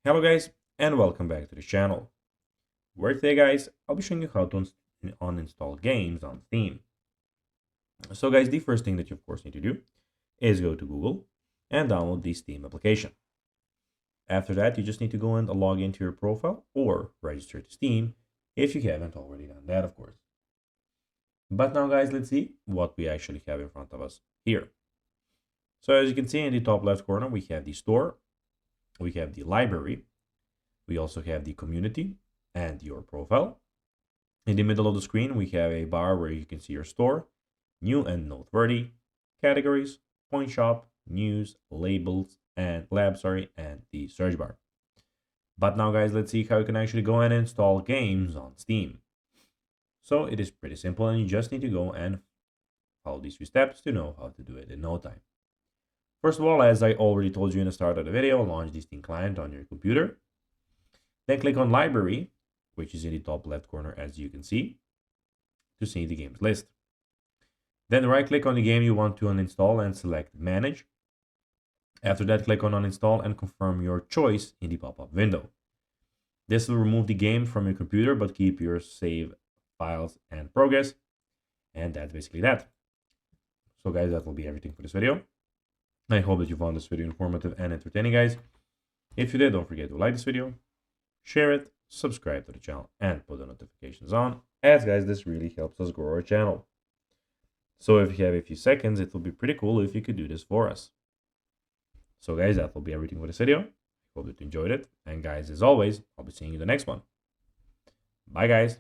Hello guys and welcome back to the channel, where today guys I'll be showing you how to uninstall games on Steam. So guys, the first thing that you of course need to do is go to Google and download the Steam application. After that, you just need to go and log into your profile or register to Steam if you haven't already done that, of course. But now guys, let's see what we actually have in front of us here. So as you can see in the top left corner, we have the store, we have the library, we also have the community and your profile. In the middle of the screen, we have a bar where you can see your store, new and noteworthy, categories, point shop, news, labels, and and the search bar. But now guys, let's see how you can actually go and install games on Steam. So it is pretty simple and you just need to go and follow these few steps to know how to do it in no time. First of all, as I already told you in the start of the video, launch the Steam client on your computer. Then click on library, which is in the top left corner as you can see, to see the games list. Then right click on the game you want to uninstall and select manage. After that, click on uninstall and confirm your choice in the pop-up window. This will remove the game from your computer but keep your save files and progress. And that's basically that. So guys, that will be everything for this video. I hope that you found this video informative and entertaining, guys. If you did, don't forget to like this video, share it, subscribe to the channel, and put the notifications on, as guys, this really helps us grow our channel. So if you have a few seconds, it will be pretty cool if you could do this for us. So guys, that will be everything for this video. Hope that you enjoyed it. And guys, as always, I'll be seeing you in the next one. Bye guys.